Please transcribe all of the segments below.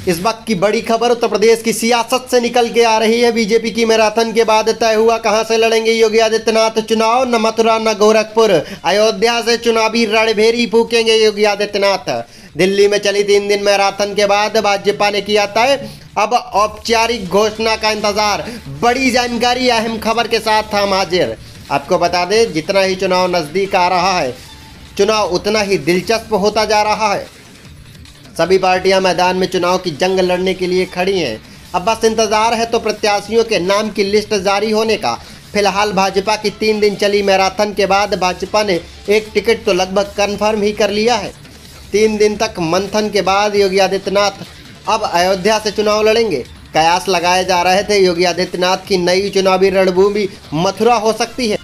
इस वक्त की बड़ी खबर उत्तर प्रदेश की सियासत से निकल के आ रही है। बीजेपी की मैराथन के बाद तय हुआ कहां से लड़ेंगे योगी आदित्यनाथ चुनाव। न मथुरा न गोरखपुर, अयोध्या से चुनावी रणभेरी फूकेंगे योगी आदित्यनाथ। दिल्ली में चली 3 दिन मैराथन के बाद भाजपा ने किया तय, अब औपचारिक घोषणा का इंतजार। बड़ी जानकारी अहम खबर के साथ हम हाजिर। आपको बता दें, जितना ही चुनाव नजदीक आ रहा है, चुनाव उतना ही दिलचस्प होता जा रहा है। सभी पार्टियां मैदान में चुनाव की जंग लड़ने के लिए खड़ी हैं। अब बस इंतजार है तो प्रत्याशियों के नाम की लिस्ट जारी होने का। फिलहाल भाजपा की 3 दिन चली मैराथन के बाद भाजपा ने एक टिकट तो लगभग कन्फर्म ही कर लिया है। 3 दिन तक मंथन के बाद योगी आदित्यनाथ अब अयोध्या से चुनाव लड़ेंगे। कयास लगाए जा रहे थे योगी आदित्यनाथ की नई चुनावी रणभूमि मथुरा हो सकती है,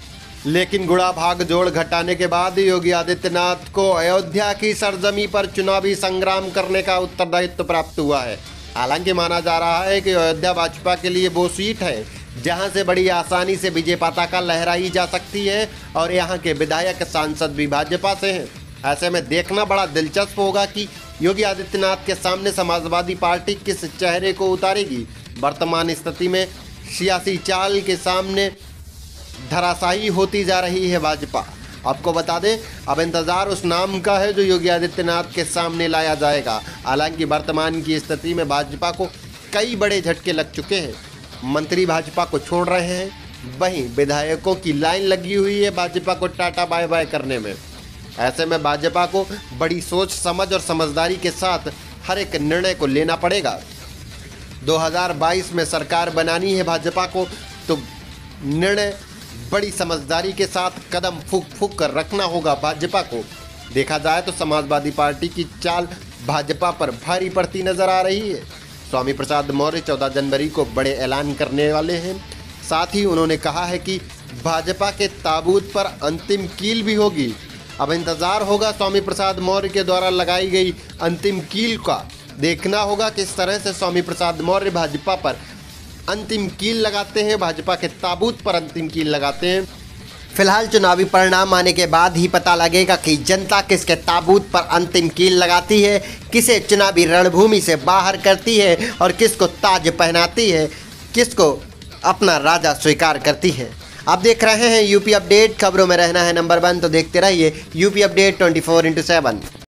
लेकिन गुड़ा भाग जोड़ घटाने के बाद योगी आदित्यनाथ को अयोध्या की सरजमी पर चुनावी संग्राम करने का उत्तरदायित्व प्राप्त हुआ है। हालांकि माना जा रहा है कि अयोध्या भाजपा के लिए वो सीट है जहां से बड़ी आसानी से विजय पताका लहराई जा सकती है और यहां के विधायक सांसद भी भाजपा से हैं। ऐसे में देखना बड़ा दिलचस्प होगा कि योगी आदित्यनाथ के सामने समाजवादी पार्टी किस चेहरे को उतारेगी। वर्तमान स्थिति में सियासी चाल के सामने धराशायी होती जा रही है भाजपा। आपको बता दें, अब इंतजार उस नाम का है जो योगी आदित्यनाथ के सामने लाया जाएगा। हालांकि वर्तमान की स्थिति में भाजपा को कई बड़े झटके लग चुके हैं। मंत्री भाजपा को छोड़ रहे हैं, वहीं विधायकों की लाइन लगी हुई है भाजपा को टाटा बाय बाय करने में। ऐसे में भाजपा को बड़ी सोच समझ और समझदारी के साथ हर एक निर्णय को लेना पड़ेगा। 2022 में सरकार बनानी है भाजपा को, तो निर्णय बड़ी समझदारी के साथ कदम फूंक फूंक कर रखना होगा भाजपा को। देखा जाए तो समाजवादी पार्टी की चाल भाजपा पर भारी पड़ती नजर आ रही है। स्वामी प्रसाद मौर्य 14 जनवरी को बड़े ऐलान करने वाले हैं। साथ ही उन्होंने कहा है कि भाजपा के ताबूत पर अंतिम कील भी होगी। अब इंतजार होगा स्वामी प्रसाद मौर्य के द्वारा लगाई गई अंतिम कील का। देखना होगा किस तरह से स्वामी प्रसाद मौर्य भाजपा पर अंतिम कील लगाते हैं, भाजपा के ताबूत पर अंतिम कील लगाते हैं। फिलहाल चुनावी परिणाम आने के बाद ही पता लगेगा कि जनता किसके ताबूत पर अंतिम कील लगाती है, किसे चुनावी रणभूमि से बाहर करती है और किसको ताज पहनाती है, किसको अपना राजा स्वीकार करती है। आप देख रहे हैं यूपी अपडेट। खबरों में रहना है नंबर 1, तो देखते रहिए यूपी अपडेट 24x7।